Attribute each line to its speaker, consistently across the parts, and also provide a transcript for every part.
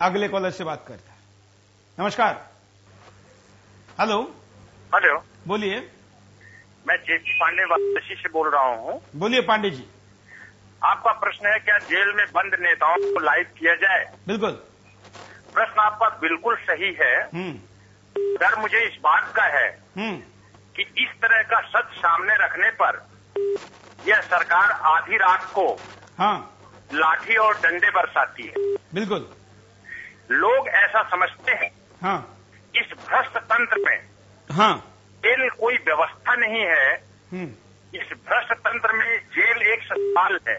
Speaker 1: अगले कॉलर से बात करते हैं। नमस्कार। हेलो।
Speaker 2: हेलो,
Speaker 1: बोलिए।
Speaker 2: मैं जेपी पांडे वाराणसी से बोल रहा हूँ।
Speaker 1: बोलिए पांडे जी।
Speaker 2: आपका प्रश्न है क्या जेल में बंद नेताओं को लाइव किया जाए?
Speaker 1: बिल्कुल।
Speaker 2: प्रश्न आपका बिल्कुल सही है। डर मुझे इस बात का है कि इस तरह का सच सामने रखने पर यह सरकार आधी रात को लाठी और डंडे बरसाती है।
Speaker 1: बिल्कुल।
Speaker 2: लोग ऐसा समझते हैं इस भ्रष्ट तंत्र में जेल कोई व्यवस्था नहीं है। इस भ्रष्ट तंत्र में जेल एक ससुराल है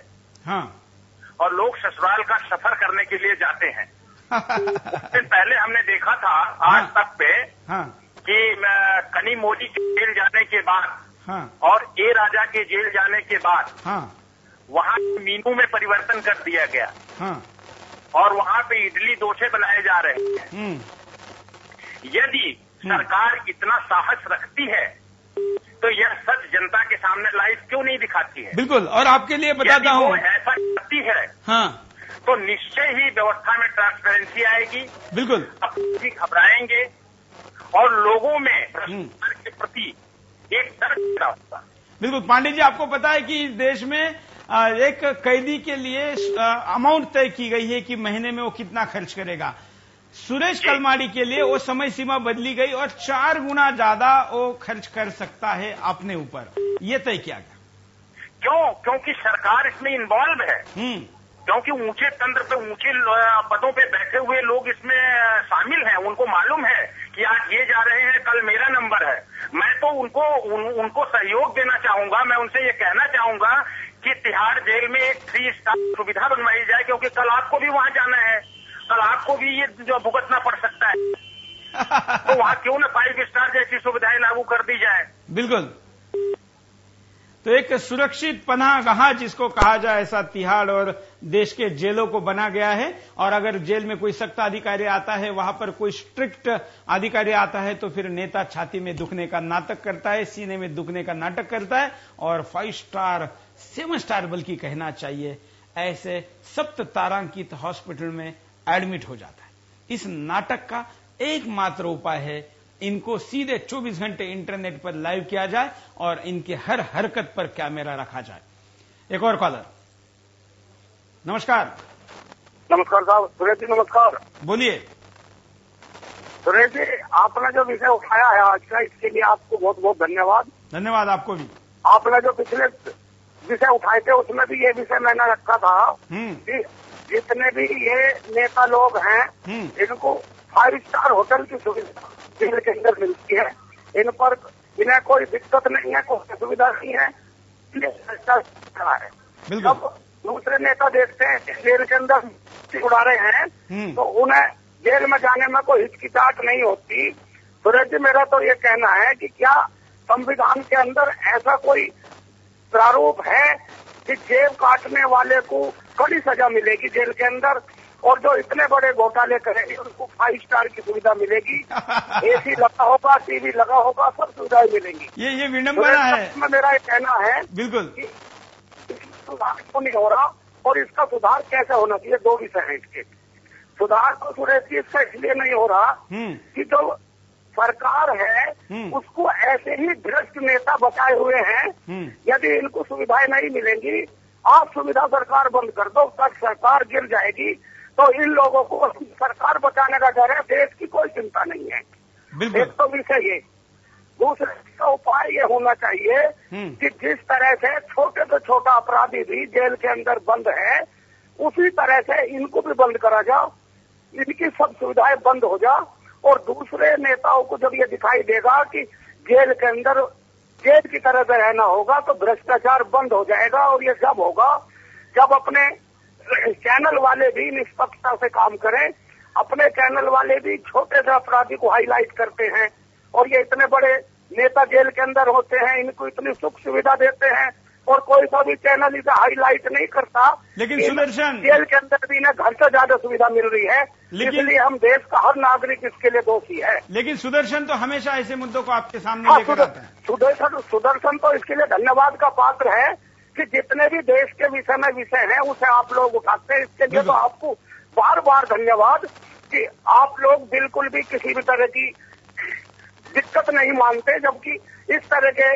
Speaker 2: और लोग ससुराल का सफर करने के लिए जाते हैं। कुछ दिन पहले हमने देखा था आज तक पे कि कनी मोदी के जेल जाने के बाद और ए राजा के जेल जाने के बाद वहां मीनू में परिवर्तन कर दिया गया और वहां पे इडली डोसे बनाए जा रहे हैं। यदि सरकार इतना साहस रखती है तो यह सच जनता के सामने लाइव क्यों नहीं दिखाती है?
Speaker 1: बिल्कुल। और आपके लिए बताता हूँ,
Speaker 2: ऐसा करती है तो निश्चय ही व्यवस्था में ट्रांसपेरेंसी आएगी। बिल्कुल। अपनी घबराएंगे और लोगों में भ्रष्टाचार के प्रति एक डर पैदा होगा।
Speaker 1: बिल्कुल। पांडे जी, आपको पता है कि इस देश में एक कैदी के लिए अमाउंट तय की गई है कि महीने में वो कितना खर्च करेगा। सुरेश कलमाड़ी के लिए वो समय सीमा बदली गई और 4 गुना ज्यादा वो खर्च कर सकता है अपने ऊपर। ये तय किया गया।
Speaker 2: क्यों? क्योंकि सरकार इसमें इन्वॉल्व है। क्योंकि ऊंचे तंत्र पे ऊंचे पदों पे बैठे हुए लोग इसमें शामिल हैं। उनको मालूम है कि आज ये जा रहे हैं, कल मेरा नंबर है। मैं तो उनको सहयोग देना चाहूंगा। मैं उनसे ये कहना चाहूंगा कि तिहाड़ जेल में एक 3 स्टार सुविधा बनवाई जाए, क्योंकि कल आपको भी वहां जाना है, कल आपको भी ये जो भुगतना पड़ सकता है। तो वहां क्यों न 5 स्टार जैसी सुविधाएं लागू कर दी जाए।
Speaker 1: बिल्कुल। तो एक सुरक्षित पनाहगाह जिसको कहा जाए, ऐसा तिहाड़ और देश के जेलों को बना गया है। और अगर जेल में कोई सख्त अधिकारी आता है, वहां पर कोई स्ट्रिक्ट अधिकारी आता है, तो फिर नेता छाती में दुखने का नाटक करता है, सीने में दुखने का नाटक करता है और 5 स्टार 7 स्टार बल्कि कहना चाहिए, ऐसे 7 तारांकित हॉस्पिटल में एडमिट हो जाता है। इस नाटक का एकमात्र उपाय है इनको सीधे 24 घंटे इंटरनेट पर लाइव किया जाए और इनकी हर हरकत पर कैमरा रखा जाए। एक और कॉलर। नमस्कार।
Speaker 3: नमस्कार साहब। सुरेश जी नमस्कार।
Speaker 1: बोलिए।
Speaker 3: सुरेश जी, आपने जो विषय उठाया है आज का, इसके लिए आपको बहुत बहुत धन्यवाद।
Speaker 1: धन्यवाद आपको भी।
Speaker 3: आपने जो पिछले विषय उठाए थे उसमें भी ये विषय मैंने रखा था कि जितने भी ये नेता लोग हैं इनको 5 स्टार होटल की सुविधा जेल के अंदर मिलती है। इन पर बिना कोई दिक्कत नहीं है, कोई सुविधा नहीं है। जब दूसरे नेता देखते हैं जेल के अंदर उड़ा रहे हैं तो उन्हें जेल में जाने में कोई हिचकिचाहट नहीं होती। सुरेश जी, मेरा तो ये कहना है कि क्या संविधान के अंदर ऐसा कोई प्रारूप है कि जेब काटने वाले को कड़ी सजा मिलेगी जेल के अंदर, और जो इतने बड़े घोटाले करेंगे उनको 5 स्टार की सुविधा मिलेगी। एसी लगा होगा, टीवी लगा होगा, सब सुविधाएं मिलेंगी।
Speaker 1: ये विडंबना है।
Speaker 3: मेरा ये कहना है
Speaker 1: बिल्कुल
Speaker 3: कि सुधार क्यों नहीं हो रहा और इसका सुधार कैसे होना चाहिए। 2 विषय हैं इसके। सुधार तो सुरेश जी इसका इसलिए नहीं हो रहा कि जो सरकार है उसको ऐसे ही भ्रष्ट नेता बचाए हुए हैं। यदि इनको सुविधाएं नहीं मिलेंगी, आप सुविधा सरकार बंद कर दो, तब सरकार गिर जाएगी। तो इन लोगों को सरकार बचाने का डर है, देश की कोई चिंता नहीं है। एक तो विषय ये। दूसरे का उपाय ये होना चाहिए कि जिस तरह से छोटे से छोटा अपराधी भी जेल के अंदर बंद है, उसी तरह से इनको भी बंद करा जाओ, इनकी सब सुविधाएं बंद हो जाओ। और दूसरे नेताओं को जब ये दिखाई देगा कि जेल के अंदर जेल की तरह से रहना होगा तो भ्रष्टाचार बंद हो जाएगा। और ये जब होगा जब अपने चैनल वाले भी निष्पक्षता से काम करें। अपने चैनल वाले भी छोटे से अपराधी को हाईलाइट करते हैं और ये इतने बड़े नेता जेल के अंदर होते हैं, इनको इतनी सुख सुविधा देते हैं और कोई सा भी चैनल इसे हाईलाइट नहीं करता।
Speaker 1: लेकिन सुदर्शन,
Speaker 3: जेल के अंदर भी इन्हें घर से ज्यादा सुविधा मिल रही है, इसलिए हम देश का हर नागरिक इसके लिए दोषी है।
Speaker 1: लेकिन सुदर्शन तो हमेशा ऐसे मुद्दों को आपके सामने लेकर आता है।
Speaker 3: सुदर्शन तो इसके लिए धन्यवाद का पात्र है कि जितने भी देश के विषय में विषय हैं उसे आप लोग उठाते हैं। इसके लिए तो आपको बार बार धन्यवाद कि आप लोग बिल्कुल भी किसी भी तरह की दिक्कत नहीं मानते, जबकि इस तरह के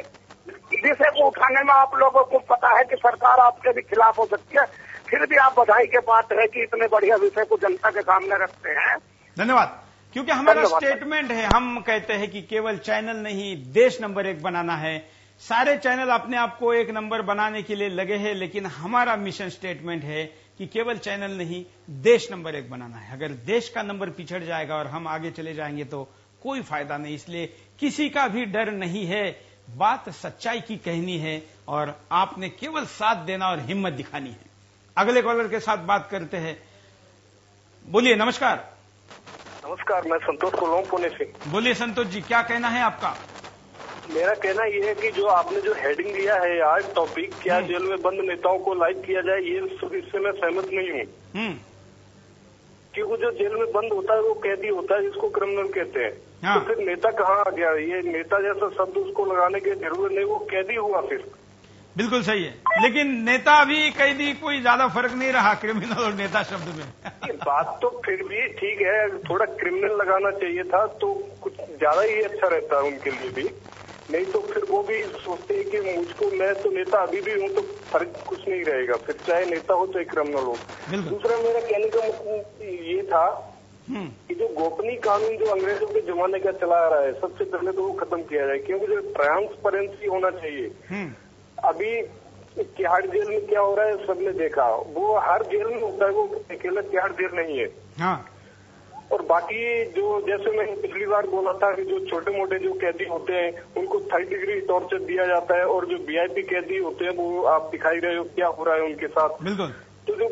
Speaker 3: विषय को उठाने में आप लोगों को पता है कि सरकार आपके भी खिलाफ हो सकती है, फिर भी आप बधाई के पात्र है कि इतने बढ़िया विषय को जनता के सामने रखते हैं।
Speaker 1: धन्यवाद। क्योंकि हमारा स्टेटमेंट है, हम कहते हैं कि केवल चैनल नहीं देश नंबर 1 बनाना है। सारे चैनल अपने आप को 1 नंबर बनाने के लिए लगे हैं, लेकिन हमारा मिशन स्टेटमेंट है कि केवल चैनल नहीं देश नंबर 1 बनाना है। अगर देश का नंबर पिछड़ जाएगा और हम आगे चले जाएंगे तो कोई फायदा नहीं, इसलिए किसी का भी डर नहीं है, बात सच्चाई की कहनी है और आपने केवल साथ देना और हिम्मत दिखानी है। अगले कॉलर के साथ बात करते हैं। बोलिए। नमस्कार।
Speaker 4: नमस्कार, मैं संतोष कोलों पुणे से।
Speaker 1: बोलिए संतोष जी, क्या कहना है आपका?
Speaker 4: मेरा कहना ये है कि जो आपने जो हेडिंग लिया है आज टॉपिक, क्या जेल में बंद नेताओं को लाइक किया जाए, ये इससे मैं सहमत नहीं हूँ। क्योंकि जो जेल में बंद होता है वो कैदी होता है, जिसको क्रिमिनल कहते हैं। हाँ। तो फिर नेता कहाँ आ गया? ये नेता जैसा शब्द उसको लगाने की जरूरत नहीं, वो कैदी हुआ फिर।
Speaker 1: बिल्कुल सही है, लेकिन नेता भी कैदी कोई ज्यादा फर्क नहीं रहा क्रिमिनल और नेता शब्द में।
Speaker 4: बात तो फिर भी ठीक है, थोड़ा क्रिमिनल लगाना चाहिए था तो कुछ ज्यादा ही अच्छा रहता है उनके लिए भी। नहीं तो फिर वो भी सोचते हैं कि मुझको, मैं तो नेता अभी भी हूँ तो फर्क कुछ नहीं रहेगा, फिर चाहे नेता हो चाहे क्रिमिनल हो। दूसरा मेरा कहने का मतलब ये था कि जो गोपनीय कानून जो अंग्रेजों के जमाने का चला आ रहा है, सबसे पहले तो वो खत्म किया जाए, क्योंकि जो ट्रांसपेरेंसी होना चाहिए। अभी तिहाड़ जेल में क्या हो रहा है सबने देखा, वो हर जेल में होता है, वो अकेला तिहाड़ जेल नहीं है। हाँ। और बाकी जो जैसे मैंने पिछली बार बोला था कि जो छोटे मोटे जो कैदी होते हैं उनको 3rd डिग्री टॉर्चर दिया जाता है, और जो वीआईपी कैदी होते हैं वो आप दिखाई रहे हो क्या हो रहा है उनके साथ। बिल्कुल। तो जो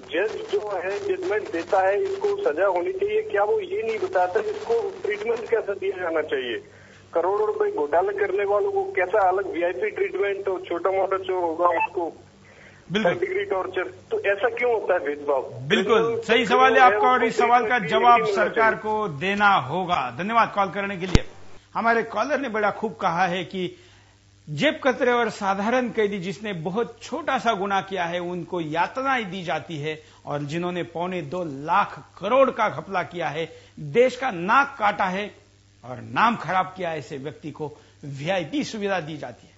Speaker 4: जज जो है जजमेंट देता है, इसको सजा होनी चाहिए, क्या वो ये नहीं बताता इसको ट्रीटमेंट कैसा दिया जाना चाहिए? करोड़ों रुपए घोटाला करने वालों को कैसा अलग वीआईपी ट्रीटमेंट, और छोटा मोटा जो होगा उसको 3rd डिग्री टॉर्चर, तो ऐसा क्यों होता है भेदभाव? बिल्कुल
Speaker 1: सही सवाल है आपका, और इस सवाल का जवाब सरकार को देना होगा। धन्यवाद कॉल करने के लिए। हमारे कॉलर ने बड़ा खूब कहा है कि जेब कतरे और साधारण कैदी जिसने बहुत छोटा सा गुनाह किया है उनको यातनाएं दी जाती है, और जिन्होंने 2.25 लाख करोड़ का घपला किया है, देश का नाक काटा है और नाम खराब किया, ऐसे व्यक्ति को वीआईपी सुविधा दी जाती है।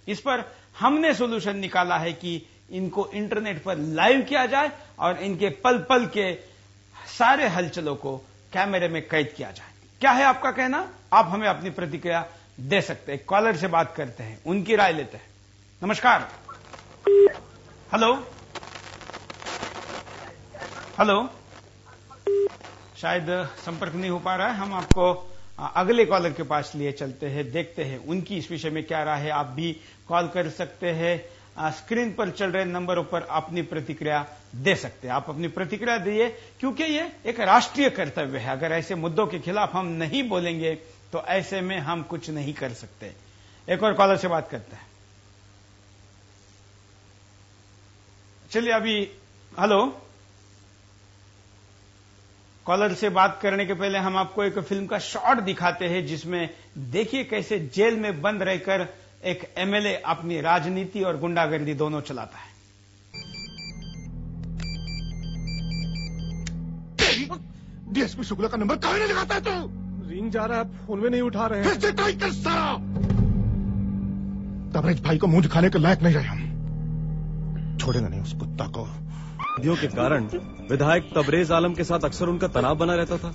Speaker 1: इस पर हमने सोल्यूशन निकाला है कि इनको इंटरनेट पर लाइव किया जाए और इनके पल पल के सारे हलचलों को कैमरे में कैद किया जाए। क्या है आपका कहना? आप हमें अपनी प्रतिक्रिया दे सकते हैं। कॉलर से बात करते हैं, उनकी राय लेते हैं। नमस्कार। हेलो हेलो, शायद संपर्क नहीं हो पा रहा है। हम आपको अगले कॉलर के पास लिए चलते हैं, देखते हैं उनकी इस विषय में क्या राय है। आप भी कॉल कर सकते हैं, स्क्रीन पर चल रहे नंबरों पर अपनी प्रतिक्रिया दे सकते हैं। आप अपनी प्रतिक्रिया दिए, क्योंकि ये एक राष्ट्रीय कर्तव्य है। अगर ऐसे मुद्दों के खिलाफ हम नहीं बोलेंगे तो ऐसे में हम कुछ नहीं कर सकते। एक और कॉलर से बात करते हैं। चलिए अभी हेलो, कॉलर से बात करने के पहले हम आपको एक फिल्म का शॉट दिखाते हैं, जिसमें देखिए कैसे जेल में बंद रहकर एक एमएलए अपनी राजनीति और गुंडागर्दी दोनों चलाता है।
Speaker 5: डीएसपी शुक्ला का नंबर कहाँ नहीं लगाता है तू?
Speaker 6: रिंग जा रहा है, फोन में नहीं उठा रहे हैं।
Speaker 5: फिर से ट्राई कर सारा। तबरेज भाई को मुंह दिखाने के लायक नहीं रहे हम। छोड़ेंगे नहीं उस कुत्ता को।
Speaker 6: विरोधियों के कारण विधायक तबरेज आलम के साथ अक्सर उनका तनाव बना रहता था।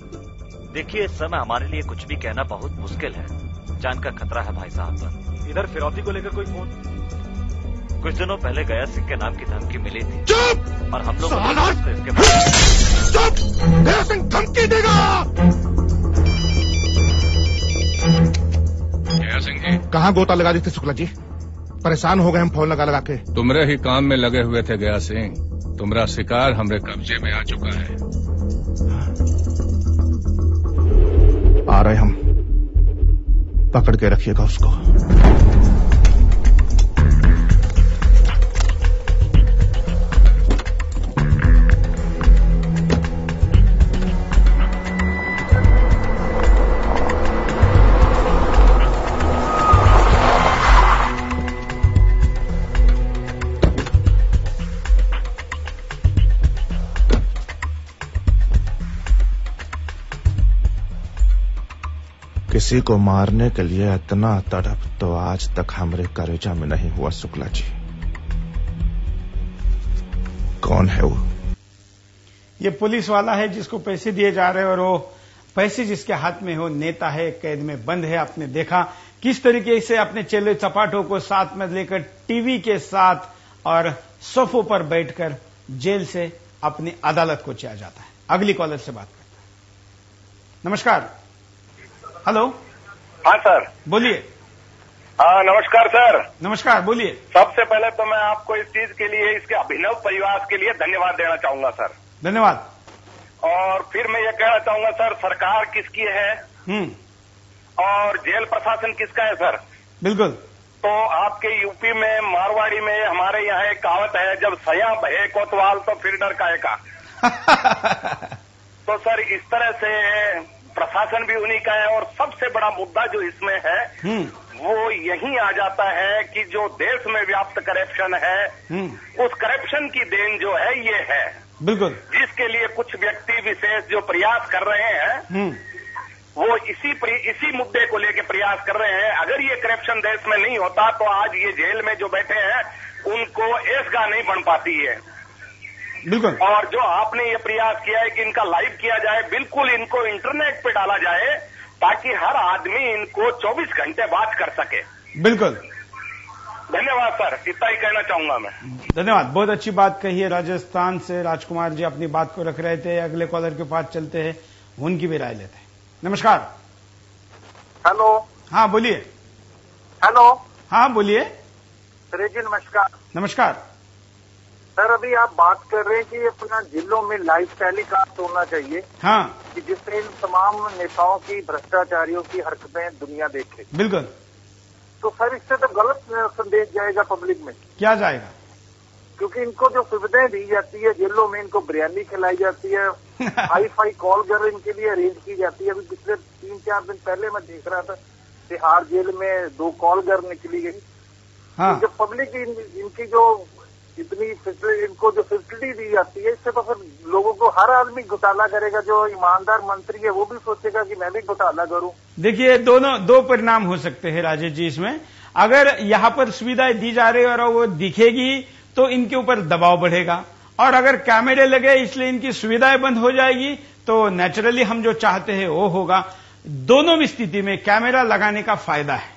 Speaker 7: देखिए इस समय हमारे लिए कुछ भी कहना बहुत मुश्किल है, जान का खतरा है भाई साहब पर। इधर फिरौती को लेकर कोई फोन कुछ दिनों पहले गया सिंह के नाम की धमकी मिली थी।
Speaker 5: चुप!
Speaker 7: और हम लोग
Speaker 5: चुप! गया सिंह धमकी देगा।
Speaker 8: गया सिंह जी
Speaker 5: कहाँ गोता लगा दी थी शुक्ला जी? परेशान हो गए हम फोन लगा लगा के।
Speaker 8: तुमरे ही काम में लगे हुए थे गया सिंह। तुम्हारा शिकार हमरे कब्जे में आ चुका है।
Speaker 5: आ रहे हम, पकड़ के रखिएगा उसको। किसी को मारने के लिए इतना तड़प तो आज तक हमारे कलेजा में नहीं हुआ शुक्ला जी। कौन है वो?
Speaker 1: ये पुलिस वाला है जिसको पैसे दिए जा रहे हैं, और वो पैसे जिसके हाथ में हो नेता है, कैद में बंद है। आपने देखा किस तरीके से अपने चेले चपाटों को साथ में लेकर टीवी के साथ और सोफों पर बैठकर जेल से अपनी अदालत को किया जाता है। अगली कॉलर से बात करते हैं। नमस्कार। हेलो।
Speaker 2: हाँ सर,
Speaker 1: बोलिए।
Speaker 2: हाँ नमस्कार सर।
Speaker 1: नमस्कार, बोलिए।
Speaker 2: सबसे पहले तो मैं आपको इस चीज के लिए, इसके अभिनव प्रयास के लिए धन्यवाद देना चाहूंगा सर।
Speaker 1: धन्यवाद।
Speaker 2: और फिर मैं ये कहना चाहूंगा सर, सरकार किसकी है और जेल प्रशासन किसका है सर?
Speaker 1: बिल्कुल।
Speaker 2: तो आपके यूपी में, मारवाड़ी में हमारे यहाँ एक कहावत है, जब सया भये कोतवाल तो फिर डर काहे का। तो सर इस तरह से प्रशासन भी उन्हीं का है। और सबसे बड़ा मुद्दा जो इसमें है वो यही आ जाता है कि जो देश में व्याप्त करप्शन है, उस करप्शन की देन जो है ये है।
Speaker 1: बिल्कुल।
Speaker 2: जिसके लिए कुछ व्यक्ति विशेष जो प्रयास कर रहे हैं वो इसी मुद्दे को लेकर प्रयास कर रहे हैं। अगर ये करप्शन देश में नहीं होता तो आज ये जेल में जो बैठे हैं उनको ऐशगा नहीं बन पाती है।
Speaker 1: बिल्कुल।
Speaker 2: और जो आपने ये प्रयास किया है कि इनका लाइव किया जाए, बिल्कुल इनको इंटरनेट पे डाला जाए ताकि हर आदमी इनको 24 घंटे बात कर सके।
Speaker 1: बिल्कुल।
Speaker 2: धन्यवाद सर, इतना ही कहना चाहूंगा मैं।
Speaker 1: धन्यवाद। बहुत अच्छी बात कही है। राजस्थान से राजकुमार जी अपनी बात को रख रहे थे। अगले कॉलर के पास चलते हैं, उनकी भी राय लेते हैं। नमस्कार।
Speaker 3: हेलो।
Speaker 1: हाँ बोलिए।
Speaker 3: हेलो।
Speaker 1: हाँ बोलिए।
Speaker 3: सर जी नमस्कार।
Speaker 1: नमस्कार
Speaker 3: सर, अभी आप बात कर रहे हैं कि अपना जिलों में लाइव टेलीकास्ट होना चाहिए।
Speaker 1: हाँ।
Speaker 3: कि जिससे इन तमाम नेताओं की, भ्रष्टाचारियों की हरकतें दुनिया देखे।
Speaker 1: बिल्कुल।
Speaker 3: तो सर इससे तो गलत संदेश जाएगा पब्लिक में। क्या
Speaker 1: जाएगा?
Speaker 3: क्योंकि इनको जो सुविधाएं दी जाती है जेलों में, इनको बिरयानी खिलाई जाती है, हाई फाई कॉल घर इनके लिए अरेंज की जाती है। अभी पिछले 3-4 दिन पहले मैं देख रहा था तिहाड़ जेल में 2 कॉल घर निकली गई।
Speaker 1: हाँ।
Speaker 3: जो पब्लिक इनकी जो इतनी इनको जो फैसिलिटी दी जाती है, इससे तो फिर लोगों को, हर आदमी घोटाला करेगा। जो ईमानदार मंत्री है वो भी सोचेगा कि मैं भी घोटाला करूं।
Speaker 1: देखिए दो परिणाम हो सकते हैं राजेश जी इसमें। अगर यहां पर सुविधाएं दी जा रही है और वो दिखेगी तो इनके ऊपर दबाव बढ़ेगा, और अगर कैमरे लगे इसलिए इनकी सुविधाएं बंद हो जाएगी तो नेचुरली हम जो चाहते हैं वो होगा। दोनों स्थिति में कैमरा लगाने का फायदा है।